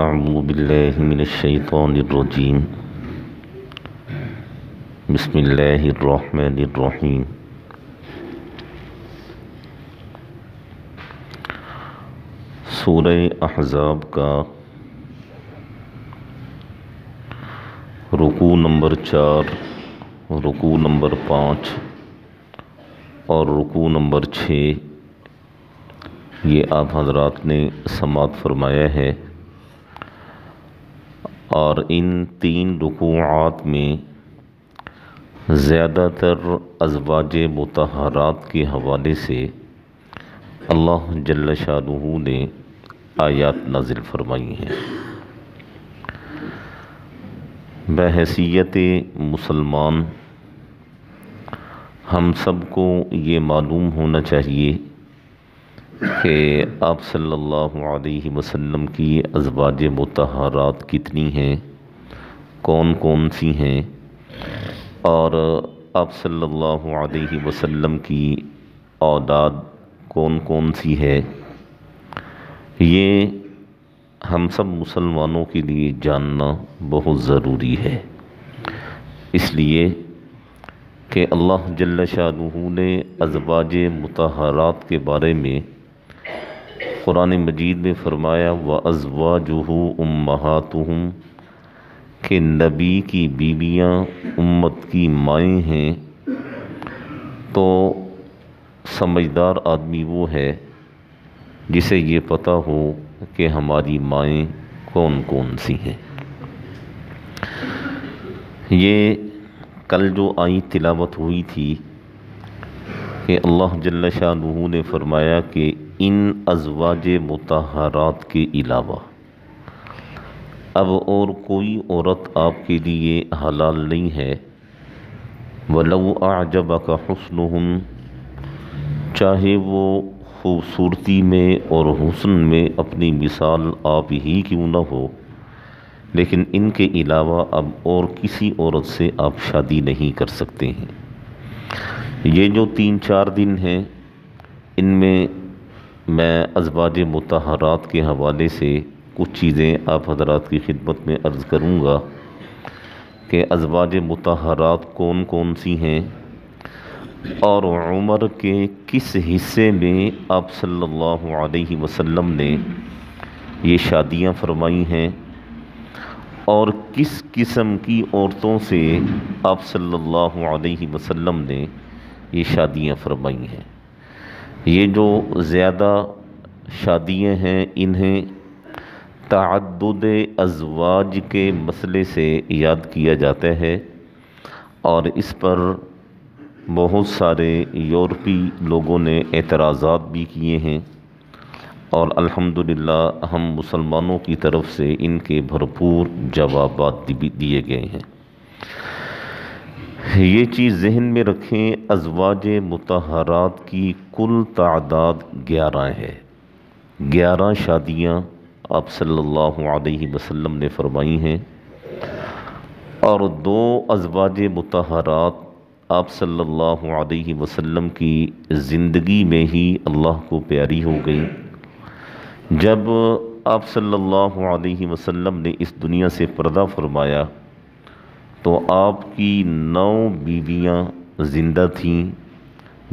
أعوذ بالله من الشيطان الرجيم بسم الله الرحمن الرحيم سورہ احزاب کا رکوع نمبر 4، رکوع نمبر 5 اور رکوع نمبر 6 یہ آپ حضرات نے سماعت فرمایا ہے، اور ان 3 رکوعات میں زیادہ تر ازواج مطہرات کے حوالے سے اللہ جل شانہ نے آیات نازل فرمائی ہیں۔ بحیثیت مسلمان ہم سب کو یہ معلوم ہونا چاہیے کہ آپ صلی اللہ علیہ وسلم کی ازواج مطہرات کتنی ہیں، کون کون سی ہیں، اور آپ صلی اللہ علیہ وسلم کی اولاد کون کون سی ہے۔ یہ ہم سب مسلمانوں کے لیے جاننا بہت ضروری ہے، اس لیے کہ اللہ جل شانہ نے ازواج مطہرات کے بارے میں قرآن مجید میں فرمایا وَأَزْوَاجُهُ أُمَّهَاتُهُمْ کہ نبی کی بیویاں امت کی مائیں ہیں۔ تو سمجھدار آدمی وہ ہے جسے یہ پتہ ہو کہ ہماری مائیں کون کون سی ہیں۔ یہ کل جو آیت تلاوت ہوئی تھی کہ اللہ جل شانہ نے فرمایا کہ ان ازواج مطہرات کے علاوہ اب اور کوئی عورت آپ کے لیے حلال نہیں ہے۔ وَلَوْ أَعْجَبَكَ حُسْنُهُنَّ چاہے وہ خوبصورتی میں اور حسن میں اپنی مثال آپ ہی کیوں نہ ہو، لیکن ان کے علاوہ اب اور کسی عورت سے آپ شادی نہیں کر سکتے ہیں۔ یہ جو 3-4 دن ہیں ان میں میں ازواج مطہرات کے حوالے سے کچھ چیزیں آپ حضرات کی خدمت میں عرض کروں گا کہ ازواج مطہرات کون کون سی ہیں، اور عمر کے کس حصے میں آپ صلی اللہ علیہ وسلم نے یہ شادیاں فرمائی ہیں، اور کس قسم کی عورتوں سے آپ صلی اللہ علیہ وسلم نے یہ شادیاں فرمائی ہیں۔ یہ جو زیادہ شادیاں ہیں انہیں تعدد ازواج کے مسئلے سے یاد کیا جاتا ہے، اور اس پر بہت سارے یورپی لوگوں نے اعتراضات بھی کیے ہیں، اور الحمدللہ ہم مسلمانوں کی طرف سے ان کے بھرپور جوابات بھی دیے گئے ہیں۔ یہ چیز ذہن میں رکھیں، ازواج مطہرات کی کل تعداد 11 ہے۔ 11 شادیاں آپ صلی اللہ علیہ وسلم نے فرمائی ہیں، اور 2 ازواج مطہرات آپ صلی اللہ علیہ وسلم کی زندگی میں ہی اللہ کو پیاری ہو گئی۔ جب آپ صلی اللہ علیہ وسلم نے اس دنیا سے پردہ فرمایا تو آپ کی 9 بیویاں زندہ تھیں،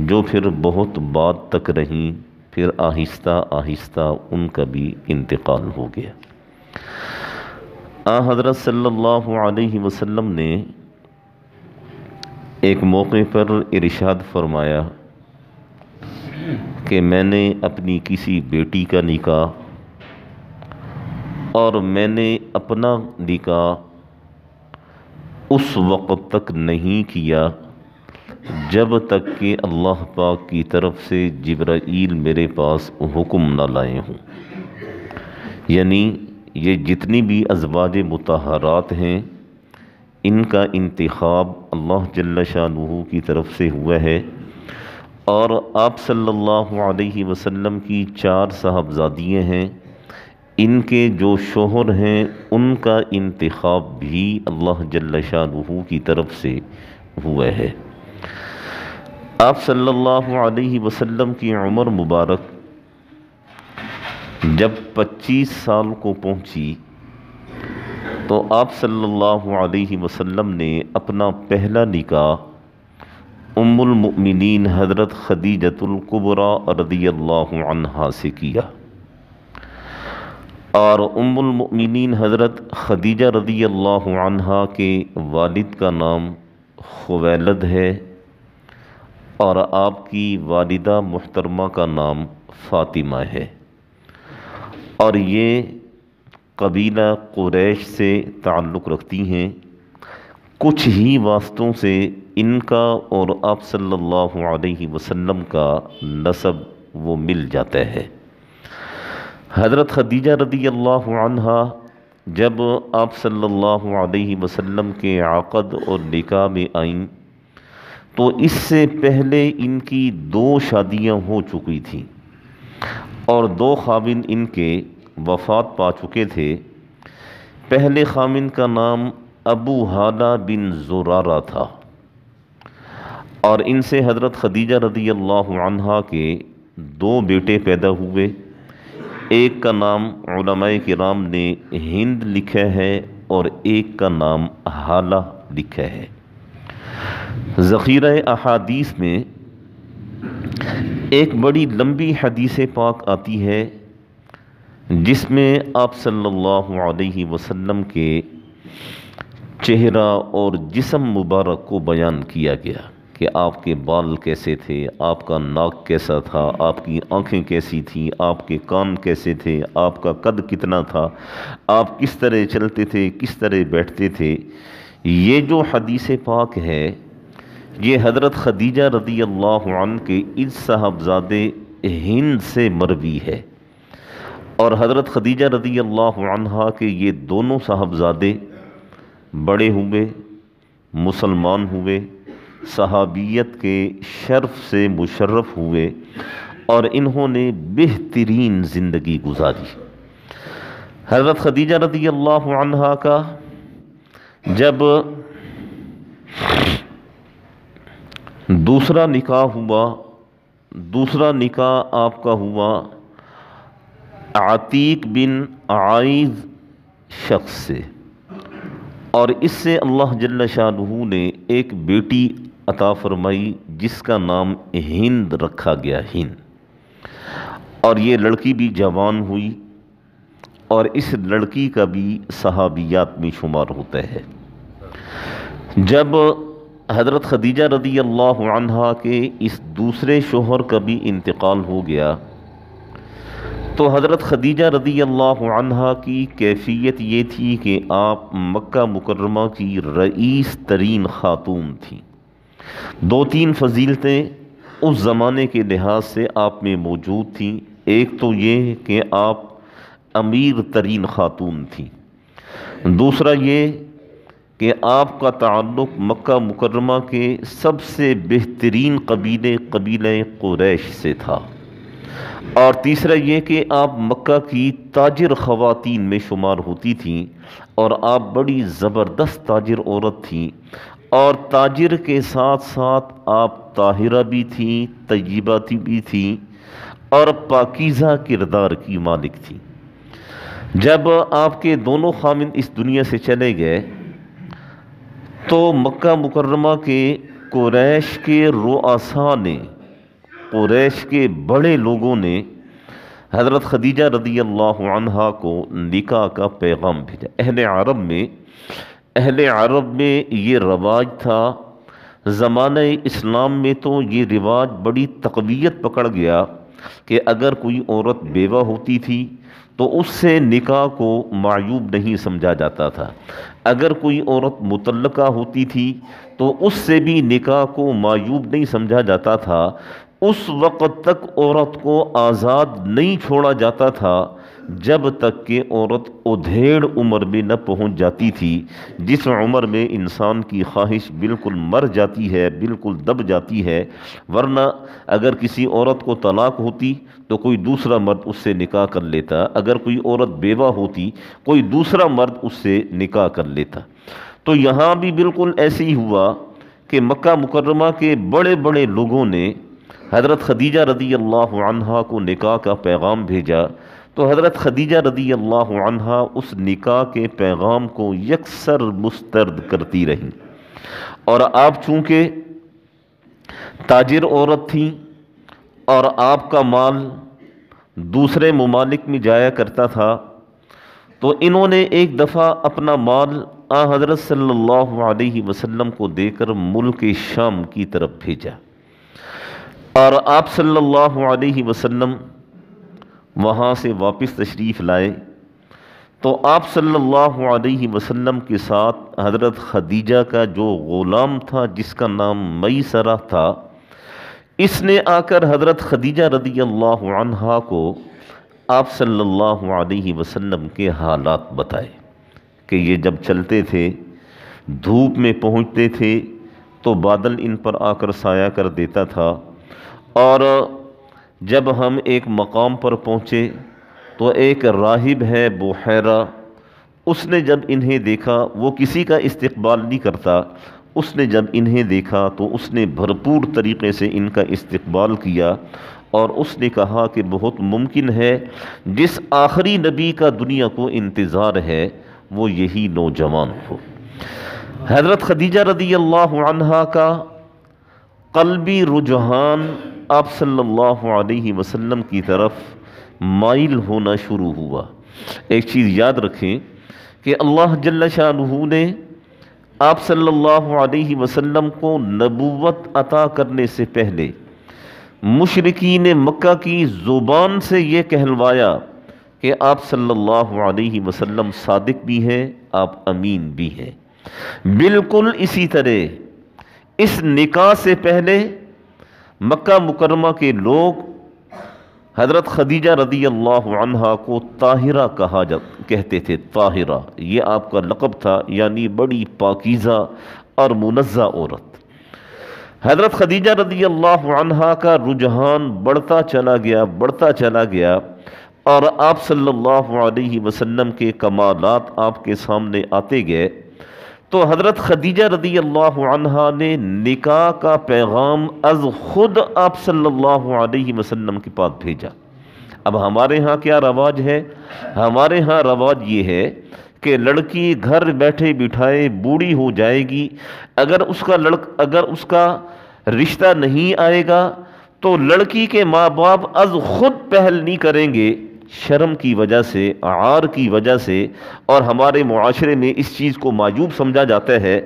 جو پھر بہت بعد تک رہیں، پھر آہستہ آہستہ ان کا بھی انتقال ہو گیا۔ حضرت صلی اللہ علیہ وسلم نے ایک موقع پر ارشاد فرمایا کہ میں نے اپنی کسی بیٹی کا نکاح اور میں نے اپنا نکاح اس وقت تک نہیں کیا جب تک کہ اللہ پاک کی طرف سے جبرائیل میرے پاس حکم نہ لائے ہوں۔ یعنی یہ جتنی بھی ازواج مطہرات ہیں ان کا انتخاب اللہ جل شانہ کی طرف سے ہوا ہے، اور آپ صلی اللہ علیہ وسلم کی 4 صاحبزادیاں ہیں، ان کے جو شوہر ہیں ان کا انتخاب بھی اللہ جل شانہ کی طرف سے ہوا ہے۔ آپ صلی اللہ علیہ وسلم کی عمر مبارک جب 25 سال کو پہنچی تو آپ صلی اللہ علیہ وسلم نے اپنا پہلا نکاح ام المؤمنین حضرت خدیجۃ الکبریٰ رضی اللہ عنہا سے کیا، اور ام المؤمنین حضرت خدیجہ رضی اللہ عنہا کے والد کا نام خویلد ہے، اور آپ کی والدہ محترمہ کا نام فاطمہ ہے، اور یہ قبیلہ قریش سے تعلق رکھتی ہیں۔ کچھ ہی واسطوں سے ان کا اور آپ صلی اللہ علیہ وسلم کا نسب وہ مل جاتا ہے۔ حضرت خدیجہ رضی اللہ عنہا جب آپ صلی اللہ علیہ وسلم کے عقد اور نکاح میں آئیں تو اس سے پہلے ان کی 2 شادیاں ہو چکی تھیں اور 2 خاوند ان کے وفات پا چکے تھے۔ پہلے خاوند کا نام ابو ہالہ بن زرارہ تھا، اور ان سے حضرت خدیجہ رضی اللہ عنہا کے 2 بیٹے پیدا ہوئے۔ ایک کا نام علماء کرام نے ہند لکھا ہے اور ایک کا نام ہالہ لکھا ہے۔ ذخیرہ احادیث میں ایک بڑی لمبی حدیث پاک آتی ہے جس میں آپ صلی اللہ علیہ وسلم کے چہرہ اور جسم مبارک کو بیان کیا گیا کہ آپ کے بال کیسے تھے، آپ کا ناک کیسا تھا، آپ کی آنکھیں کیسی تھیں، آپ کے کان کیسے تھے، آپ کا قد کتنا تھا، آپ کس طرح چلتے تھے، کس طرح بیٹھتے تھے۔ یہ جو حدیث پاک ہے یہ حضرت خدیجہ رضی اللہ عنہ کے اس صاحبزادے ہند سے مروی ہے، اور حضرت خدیجہ رضی اللہ عنہا کے یہ دونوں صاحبزادے بڑے ہوئے، مسلمان ہوئے، صحابیت کے شرف سے مشرف ہوئے، اور انہوں نے بہترین زندگی گزاری۔ حضرت خدیجہ رضی اللہ عنہا کا جب دوسرا نکاح ہوا، دوسرا نکاح آپ کا ہوا عتیق بن عائض شخص سے، اور اس سے اللہ جل شانہ نے ایک بیٹی عطا فرمائی جس کا نام ہند رکھا گیا، ہند، اور یہ لڑکی بھی جوان ہوئی، اور اس لڑکی کا بھی صحابیات میں شمار ہوتا ہے۔ جب حضرت خدیجہ رضی اللہ عنہا کے اس دوسرے شوہر کا بھی انتقال ہو گیا تو حضرت خدیجہ رضی اللہ عنہا کی کیفیت یہ تھی کہ آپ مکہ مکرمہ کی رئیس ترین خاتون تھیں۔ 2-3 فضیلتیں اس زمانے کے لحاظ سے آپ میں موجود تھیں۔ ایک تو یہ کہ آپ امیر ترین خاتون تھیں، دوسرا یہ کہ آپ کا تعلق مکہ مکرمہ کے سب سے بہترین قبیلہ قریش سے تھا، اور تیسرا یہ کہ آپ مکہ کی تاجر خواتین میں شمار ہوتی تھیں، اور آپ بڑی زبردست تاجر عورت تھیں، اور تاجر کے ساتھ ساتھ آپ طاہرہ بھی تھیں، طیبہ بھی تھیں، اور پاکیزہ کردار کی مالک تھیں۔ جب آپ کے دونوں خاوند اس دنیا سے چلے گئے تو مکہ مکرمہ کے قریش کے رؤساء نے، قریش کے بڑے لوگوں نے حضرت خدیجہ رضی اللہ عنہا کو نکاح کا پیغام بھیجا۔ اہل عرب میں یہ رواج تھا، زمانہ اسلام میں تو یہ رواج بڑی تقویت پکڑ گیا کہ اگر کوئی عورت بیوہ ہوتی تھی تو اس سے نکاح کو معیوب نہیں سمجھا جاتا تھا، اگر کوئی عورت مطلقہ ہوتی تھی تو اس سے بھی نکاح کو معیوب نہیں سمجھا جاتا تھا۔ اس وقت تک عورت کو آزاد نہیں چھوڑا جاتا تھا جب تک کہ عورت ادھیڑ عمر میں نہ پہنچ جاتی تھی، جس عمر میں انسان کی خواہش بالکل مر جاتی ہے، بالکل دب جاتی ہے۔ ورنہ اگر کسی عورت کو طلاق ہوتی تو کوئی دوسرا مرد اس سے نکاح کر لیتا، اگر کوئی عورت بیوہ ہوتی کوئی دوسرا مرد اس سے نکاح کر لیتا۔ تو یہاں بھی بالکل ایسے ہی ہوا کہ مکہ مکرمہ کے بڑے بڑے لوگوں نے حضرت خدیجہ رضی اللہ عنہا کو نکاح کا پیغام بھیجا، تو حضرت خدیجہ رضی اللہ عنہا اس نکاح کے پیغام کو یکسر مسترد کرتی رہیں، اور آپ چونکہ تاجر عورت تھیں اور آپ کا مال دوسرے ممالک میں جایا کرتا تھا، تو انہوں نے ایک دفعہ اپنا مال حضرت صلی اللہ علیہ وسلم کو دے کر ملک شام کی طرف بھیجا، اور آپ صلی اللہ علیہ وسلم وہاں سے واپس تشریف لائے تو آپ صلی اللہ علیہ وسلم کے ساتھ حضرت خدیجہ کا جو غلام تھا جس کا نام میسرہ تھا، اس نے آ کر حضرت خدیجہ رضی اللہ عنہا کو آپ صلی اللہ علیہ وسلم کے حالات بتائے کہ یہ جب چلتے تھے دھوپ میں پہنچتے تھے تو بادل ان پر آ کر سایہ کر دیتا تھا، اور جب ہم ایک مقام پر پہنچے تو ایک راہب ہے بحیرہ، اس نے جب انہیں دیکھا، وہ کسی کا استقبال نہیں کرتا، اس نے جب انہیں دیکھا تو اس نے بھرپور طریقے سے ان کا استقبال کیا، اور اس نے کہا کہ بہت ممکن ہے جس آخری نبی کا دنیا کو انتظار ہے وہ یہی نوجوان ہو۔ حضرت خدیجہ رضی اللہ عنہا کا قلبی رجحان آپ صلی اللہ علیہ وسلم کی طرف مائل ہونا شروع ہوا۔ ایک چیز یاد رکھیں کہ اللہ جل شانہ نے آپ صلی اللہ علیہ وسلم کو نبوت عطا کرنے سے پہلے مشرکین مکہ کی زبان سے یہ کہلوایا کہ آپ صلی اللہ علیہ وسلم صادق بھی ہیں، آپ امین بھی ہیں۔ بالکل اسی طرح اس نکاح سے پہلے مکہ مکرمہ کے لوگ حضرت خدیجہ رضی اللہ عنہا کو طاہرہ کہتے تھے۔ طاہرہ یہ آپ کا لقب تھا، یعنی بڑی پاکیزہ اور منزہ عورت۔ حضرت خدیجہ رضی اللہ عنہا کا رجحان بڑھتا چلا گیا اور آپ صلی اللہ علیہ وسلم کے کمالات آپ کے سامنے آتے گئے، تو حضرت خدیجہ رضی اللہ عنہا نے نکاح کا پیغام از خود آپ صلی اللہ علیہ وسلم کے پاس بھیجا۔ اب ہمارے ہاں کیا رواج ہے؟ ہمارے ہاں رواج یہ ہے کہ لڑکی گھر بیٹھے بٹھائے بوڑھی ہو جائے گی، اگر اس کا رشتہ نہیں آئے گا تو لڑکی کے ماں باپ از خود پہل نہیں کریں گے، شرم کی وجہ سے، عار کی وجہ سے، اور ہمارے معاشرے میں اس چیز کو معیوب سمجھا جاتا ہے،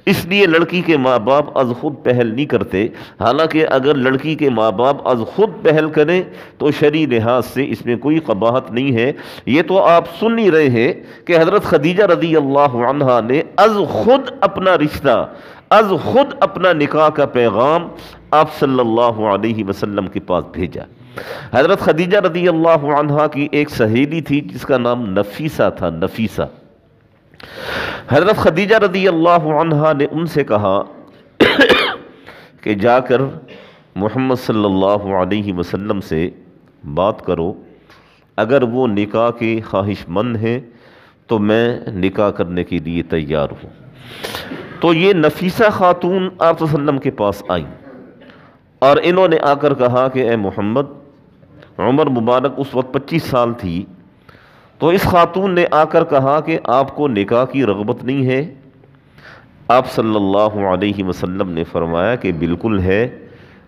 اس لیے لڑکی کے ماں باپ از خود پہل نہیں کرتے۔ حالانکہ اگر لڑکی کے ماں باپ از خود پہل کریں تو شرعی لحاظ سے اس میں کوئی قباحت نہیں ہے۔ یہ تو آپ سن ہی رہے ہیں کہ حضرت خدیجہ رضی اللہ عنہا نے از خود اپنا رشتہ، از خود اپنا نکاح کا پیغام آپ صلی اللہ علیہ وسلم کے پاس بھیجا۔ حضرت خدیجہ رضی اللہ عنہا کی ایک سہیلی تھی جس کا نام نفیسہ تھا، نفیسہ۔ حضرت خدیجہ رضی اللہ عنہا نے ان سے کہا کہ جا کر محمد صلی اللہ علیہ وسلم سے بات کرو، اگر وہ نکاح کے خواہش مند ہیں تو میں نکاح کرنے کے لیے تیار ہوں۔ تو یہ نفیسہ خاتون آپ صلی اللہ علیہ وسلم کے پاس آئیں اور انہوں نے آ کر کہا کہ اے محمد، عمر مبارک اس وقت 25 سال تھی، تو اس خاتون نے آ کر کہا کہ آپ کو نکاح کی رغبت نہیں ہے؟ آپ صلی اللہ علیہ وسلم نے فرمایا کہ بالکل ہے،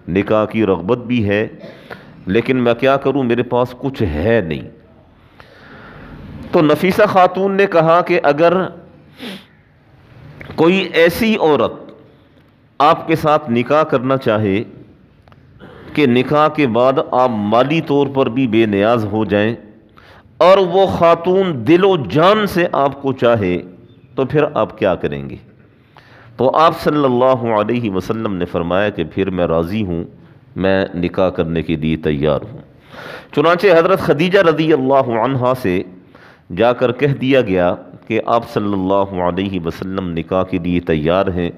نکاح کی رغبت بھی ہے، لیکن میں کیا کروں، میرے پاس کچھ ہے نہیں۔ تو نفیسہ خاتون نے کہا کہ اگر کوئی ایسی عورت آپ کے ساتھ نکاح کرنا چاہے کہ نکاح کے بعد آپ مالی طور پر بھی بے نیاز ہو جائیں، اور وہ خاتون دل و جان سے آپ کو چاہے، تو پھر آپ کیا کریں گے؟ تو آپ صلی اللہ علیہ وسلم نے فرمایا کہ پھر میں راضی ہوں، میں نکاح کرنے کے لیے تیار ہوں۔ چنانچہ حضرت خدیجہ رضی اللہ عنہا سے جا کر کہہ دیا گیا کہ آپ صلی اللہ علیہ وسلم نکاح کے لیے تیار ہیں۔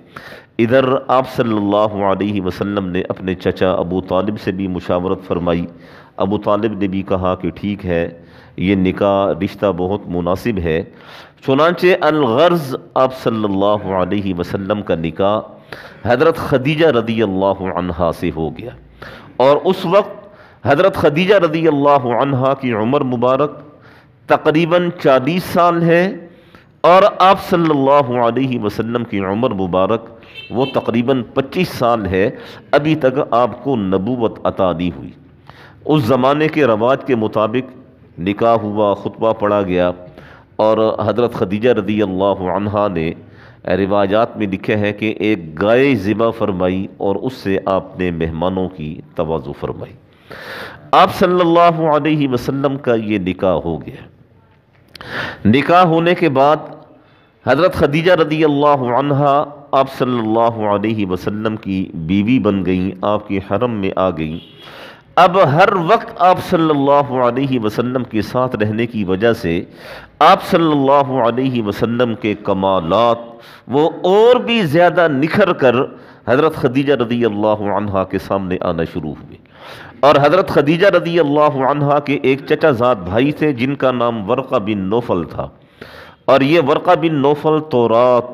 ادھر آپ صلی اللہ علیہ وسلم نے اپنے چچا ابو طالب سے بھی مشاورت فرمائی۔ ابو طالب نے بھی کہا کہ ٹھیک ہے، یہ نکاح رشتہ بہت مناسب ہے۔ چنانچہ الغرض آپ صلی اللہ علیہ وسلم کا نکاح حضرت خدیجہ رضی اللہ عنہا سے ہو گیا، اور اس وقت حضرت خدیجہ رضی اللہ عنہا کی عمر مبارک تقریباً 40 سال ہے، اور آپ صلی اللہ علیہ وسلم کی عمر مبارک وہ تقریباً 25 سال ہے، ابھی تک آپ کو نبوت عطا نہیں ہوئی۔ اس زمانے کے رواج کے مطابق نکاح ہوا، خطبہ پڑھا گیا، اور حضرت خدیجہ رضی اللہ عنہا نے روایات میں لکھا ہے کہ ایک گائے ذبح فرمائی اور اس سے آپ نے مہمانوں کی تواضع فرمائی۔ آپ صلی اللہ علیہ وسلم کا یہ نکاح ہو گیا۔ نکاح ہونے کے بعد حضرت خدیجہ رضی اللہ عنہا آپ صلی اللہ علیہ وسلم کی بیوی بن گئیں، آپ کی حرم میں آ گئیں۔ اب ہر وقت آپ صلی اللہ علیہ وسلم کے ساتھ رہنے کی وجہ سے آپ صلی اللہ علیہ وسلم کے کمالات وہ اور بھی زیادہ نکھر کر حضرت خدیجہ رضی اللہ عنہا کے سامنے آنا شروع ہوئے۔ اور حضرت خدیجہ رضی اللہ عنہا کے ایک چچا زاد بھائی تھے جن کا نام ورقہ بن نوفل تھا، اور یہ ورقہ بن نوفل تورات،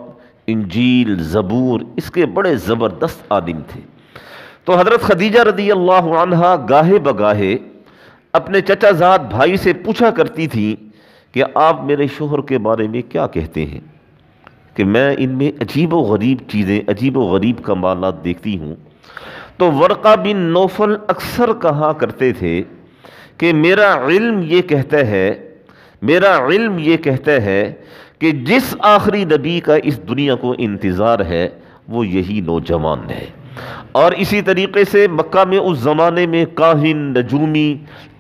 انجیل، زبور اس کے بڑے زبردست عالم تھے۔ تو حضرت خدیجہ رضی اللہ عنہا گاہے بگاہے اپنے چچا زاد بھائی سے پوچھا کرتی تھیں کہ آپ میرے شوہر کے بارے میں کیا کہتے ہیں، کہ میں ان میں عجیب و غریب چیزیں، عجیب و غریب کمالات دیکھتی ہوں۔ تو ورقہ بن نوفل اکثر کہا کرتے تھے کہ میرا علم یہ کہتا ہے کہ جس آخری نبی کا اس دنیا کو انتظار ہے وہ یہی نوجوان ہے۔ اور اسی طریقے سے مکہ میں اس زمانے میں کاہن، نجومی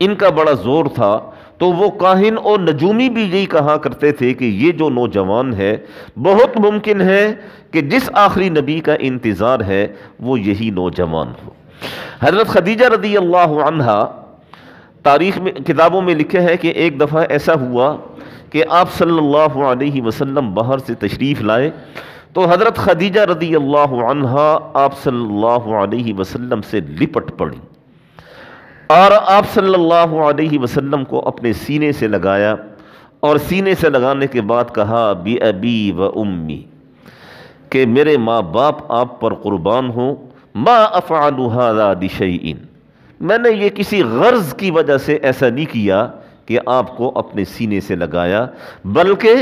ان کا بڑا زور تھا، تو وہ کاہن اور نجومی بھی یہی کہا کرتے تھے کہ یہ جو نوجوان ہے بہت ممکن ہے کہ جس آخری نبی کا انتظار ہے وہ یہی نوجوان ہو۔ حضرت خدیجہ رضی اللہ عنہا تاریخ میں، کتابوں میں لکھا ہے کہ ایک دفعہ ایسا ہوا کہ آپ صلی اللہ علیہ وسلم باہر سے تشریف لائے، تو حضرت خدیجہ رضی اللہ عنہا آپ صلی اللہ علیہ وسلم سے لپٹ پڑی، اور آپ صلی اللہ علیہ وسلم کو اپنے سینے سے لگایا، اور سینے سے لگانے کے بعد کہا بی ابی و امی، کہ میرے ماں باپ آپ پر قربان ہوں، ما افعل ھذا لشیء، میں نے یہ کسی غرض کی وجہ سے ایسا نہیں کیا کہ آپ کو اپنے سینے سے لگایا، بلکہ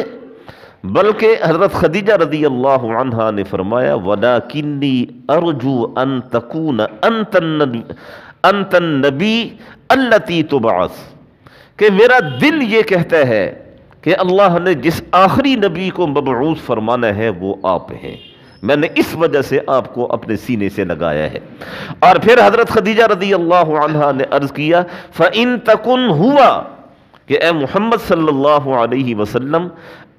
حضرت خدیجہ رضی اللہ عنہا نے فرمایا وَلَكِنِّي أَرْجُو أَن تَكُونَ أَنْتَ النَّبِيُّ الَّتِي تُبْعَثُ، کہ میرا دل یہ کہتا ہے کہ اللہ نے جس آخری نبی کو مبعوث فرمانا ہے وہ آپ ہیں، میں نے اس وجہ سے آپ کو اپنے سینے سے لگایا ہے۔ اور پھر حضرت خدیجہ رضی اللہ عنہا نے عرض کیا فَإِن تَكُنْ هُوَ، کہ اے محمد صلی اللہ علیہ وسلم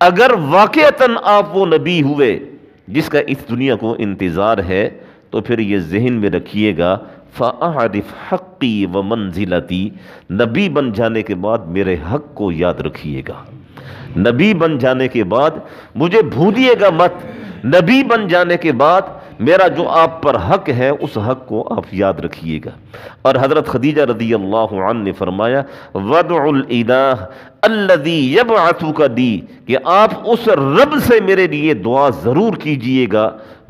اگر واقعتاً آپ وہ نبی ہوئے جس کا اس دنیا کو انتظار ہے، تو پھر یہ ذہن میں رکھیے گا فَأَعْرِفْ حَقِّي وَمَنْزِلَتِي، نبی بن جانے کے بعد میرے حق کو یاد رکھیے گا، نبی بن جانے کے بعد مجھے بھولیے گا مت، نبی بن جانے کے بعد میرا جو آپ پر حق ہے اس حق کو آپ یاد رکھیے گا۔ اور حضرت خدیجہ رضی اللہ عنہ نے فرمایا وَدْعُ الْإِلَٰهَ الَّذِي يَبْعَثُكَ لِي، کہ آپ اس رب سے میرے لیے دعا ضرور کیجئے گا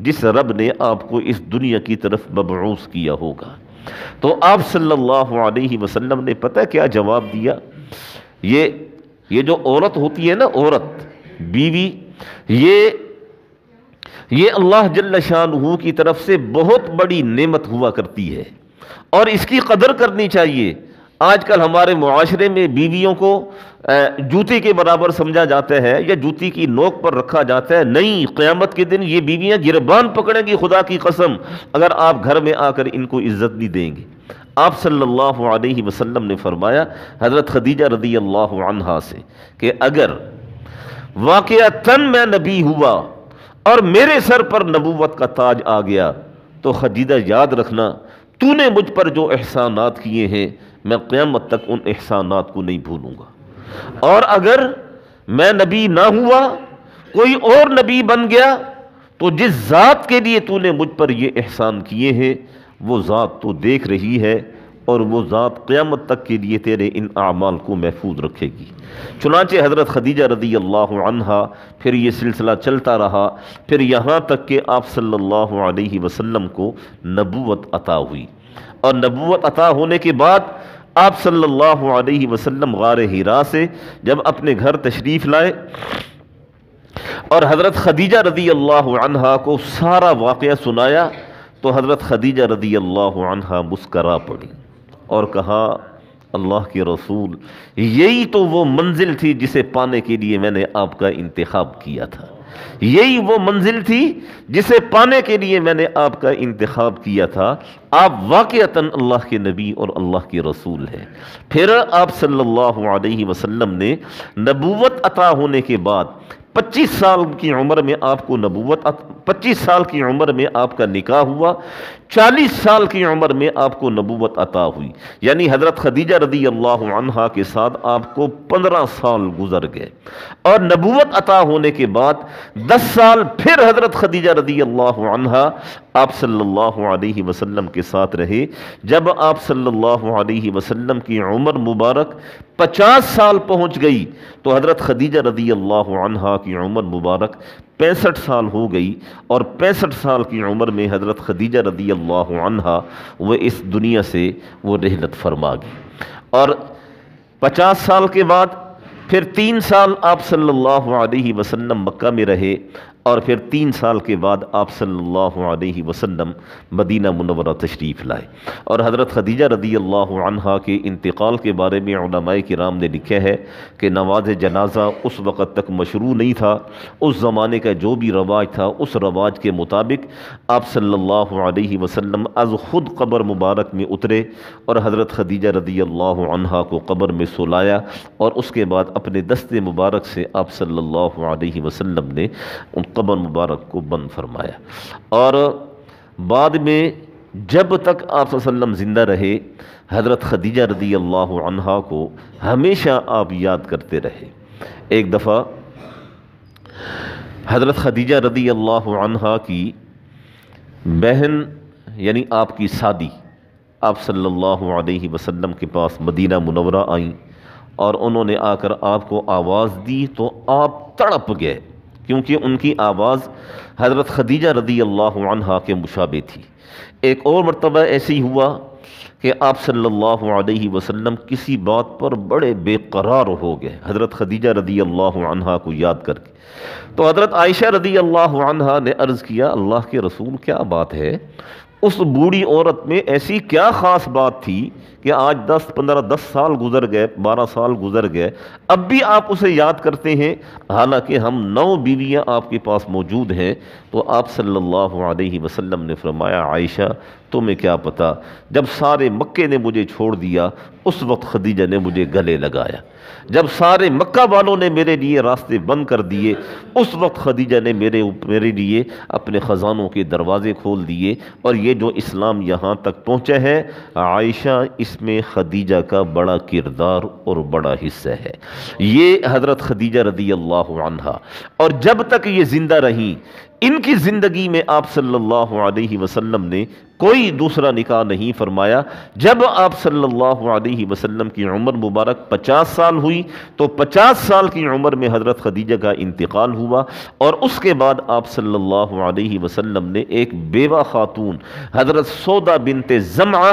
جس رب نے آپ کو اس دنیا کی طرف مبعوث کیا ہوگا۔ تو آپ صلی اللہ علیہ وسلم نے پتہ کیا جواب دیا؟ یہ جو عورت ہوتی ہے نا، عورت، بیوی، یہ اللہ جل شانہ کی طرف سے بہت بڑی نعمت ہوا کرتی ہے، اور اس کی قدر کرنی چاہیے۔ آج کل ہمارے معاشرے میں بیویوں کو جوتی کے برابر سمجھا جاتا ہے یا جوتی کی نوک پر رکھا جاتا ہے، نہیں، قیامت کے دن یہ بیویاں گربان پکڑیں گی، خدا کی قسم، اگر آپ گھر میں آ کر ان کو عزت نہیں دیں گے۔ آپ صلی اللہ علیہ وسلم نے فرمایا حضرت خدیجہ رضی اللہ عنہا سے کہ اگر واقعتاً میں نبی ہوا اور میرے سر پر نبوت کا تاج آ گیا تو خدیجہ یاد رکھنا تو نے مجھ پر جو احسانات کیے ہیں میں قیامت تک ان احسانات کو نہیں بھولوں گا، اور اگر میں نبی نہ ہوا کوئی اور نبی بن گیا تو جس ذات کے لیے تو نے مجھ پر یہ احسان کیے ہیں وہ ذات تو دیکھ رہی ہے، اور وہ ذات قیامت تک کے لیے تیرے ان اعمال کو محفوظ رکھے گی۔ چنانچہ حضرت خدیجہ رضی اللہ عنہا پھر یہ سلسلہ چلتا رہا، پھر یہاں تک کہ آپ صلی اللہ علیہ وسلم کو نبوت عطا ہوئی۔ اور نبوت عطا ہونے کے بعد آپ صلی اللہ علیہ وسلم غار حرا سے جب اپنے گھر تشریف لائے اور حضرت خدیجہ رضی اللہ عنہا کو سارا واقعہ سنایا، تو حضرت خدیجہ رضی اللہ عنہا مسکرا پڑی اور کہا اللہ کے رسول، یہی تو وہ منزل تھی جسے پانے کے لیے میں نے آپ کا انتخاب کیا تھا، یہی وہ منزل تھی جسے پانے کے لیے میں نے آپ کا انتخاب کیا تھا۔ آپ واقعتاً اللہ کے نبی اور اللہ کے رسول ہیں۔ پھر آپ صلی اللہ علیہ وسلم نے نبوت عطا ہونے کے بعد 25 سال کی عمر میں آپ کو 25 سال کی عمر میں آپ کا نکاح ہوا، 40 سال کی عمر میں آپ کو نبوت عطا ہوئی، یعنی حضرت خدیجہ رضی اللہ عنہا کے ساتھ آپ کو 15 سال گزر گئے، اور نبوت عطا ہونے کے بعد 10 سال پھر حضرت خدیجہ رضی اللہ عنہا آپ صلی اللہ علیہ وسلم کے ساتھ رہے۔ جب آپ صلی اللہ علیہ وسلم کی عمر مبارک 50 سال پہنچ گئی تو حضرت خدیجہ رضی اللہ عنہا کی عمر مبارک 65 سال ہو گئی، اور 65 سال کی عمر میں حضرت خدیجہ رضی اللہ عنہا وہ اس دنیا سے وہ رحلت فرما گئی۔ اور 50 سال کے بعد پھر 3 سال آپ صلی اللہ علیہ وسلم مکہ میں رہے، اور پھر 3 سال کے بعد آپ صلی اللہ علیہ وسلم مدینہ منورہ تشریف لائے۔ اور حضرت خدیجہ رضی اللہ عنہا کے انتقال کے بارے میں علماء کرام نے لکھا ہے کہ نماز جنازہ اس وقت تک مشروع نہیں تھا، اس زمانے کا جو بھی رواج تھا اس رواج کے مطابق آپ صلی اللہ علیہ وسلم از خود قبر مبارک میں اترے اور حضرت خدیجہ رضی اللہ عنہا کو قبر میں سلایا، اور اس کے بعد اپنے دست مبارک سے آپ صلی اللہ علیہ وسلم نے ان قبر مبارک کو بند فرمایا۔ اور بعد میں جب تک آپ صلی اللہ علیہ وسلم زندہ رہے، حضرت خدیجہ رضی اللہ عنہا کو ہمیشہ آپ یاد کرتے رہے۔ ایک دفعہ حضرت خدیجہ رضی اللہ عنہا کی بہن یعنی آپ کی سادی آپ صلی اللہ علیہ وسلم کے پاس مدینہ منورہ آئیں، اور انہوں نے آ کر آپ کو آواز دی تو آپ تڑپ گئے، کیونکہ ان کی آواز حضرت خدیجہ رضی اللہ عنہا کے مشابہ تھی۔ ایک اور مرتبہ ایسی ہوا کہ آپ صلی اللہ علیہ وسلم کسی بات پر بڑے بے قرار ہو گئے حضرت خدیجہ رضی اللہ عنہا کو یاد کر کے، تو حضرت عائشہ رضی اللہ عنہا نے عرض کیا اللہ کے رسول کیا بات ہے؟ اس بوڑھی عورت میں ایسی کیا خاص بات تھی کہ آج 10 سال گزر گئے، 12 سال گزر گئے، اب بھی آپ اسے یاد کرتے ہیں، حالانکہ ہم 9 بیویاں آپ کے پاس موجود ہیں۔ تو آپ صلی اللہ علیہ وسلم نے فرمایا عائشہ تمہیں کیا پتا، جب سارے مکے نے مجھے چھوڑ دیا اس وقت خدیجہ نے مجھے گلے لگایا، جب سارے مکہ والوں نے میرے لیے راستے بند کر دیے اس وقت خدیجہ نے میرے لیے اپنے خزانوں کے دروازے کھول دیے، اور یہ جو اسلام یہاں تک پہنچا ہے عائشہ اس میں خدیجہ کا بڑا کردار اور بڑا حصہ ہے۔ یہ حضرت خدیجہ رضی اللہ عنہا، اور جب تک یہ زندہ رہیں ان کی زندگی میں آپ صلی اللہ علیہ وسلم نے کوئی دوسرا نکاح نہیں فرمایا۔ جب آپ صلی اللہ علیہ وسلم کی عمر مبارک 50 سال ہوئی تو 50 سال کی عمر میں حضرت خدیجہ کا انتقال ہوا، اور اس کے بعد آپ صلی اللہ علیہ وسلم نے ایک بیوہ خاتون حضرت سودا بنت زمعہ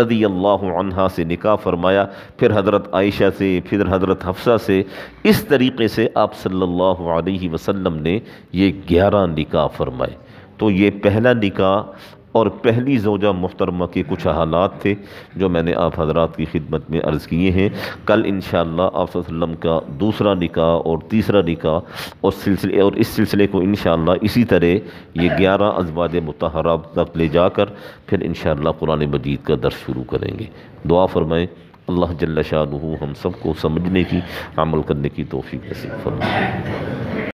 رضی اللہ عنہا سے نکاح فرمایا، پھر حضرت عائشہ سے، پھر حضرت حفصہ سے، اس طریقے سے آپ صلی اللہ علیہ وسلم نے یہ 11 نکاح فرمائے۔ تو یہ پہلا نکاح اور پہلی زوجہ محترمہ کے کچھ حالات تھے جو میں نے آپ حضرات کی خدمت میں عرض کیے ہیں۔ کل انشاءاللہ آپ صلی اللہ علیہ وسلم کا دوسرا نکاح اور تیسرا نکاح اور اس سلسلے کو انشاءاللہ اسی طرح یہ 11 ازواج مطہرات تک لے جا کر پھر انشاءاللہ قرآن مجید کا درس شروع کریں گے۔ دعا فرمائیں اللہ جل شانہ ہم سب کو سمجھنے کی، عمل کرنے کی توفیق نصیب فرمائے۔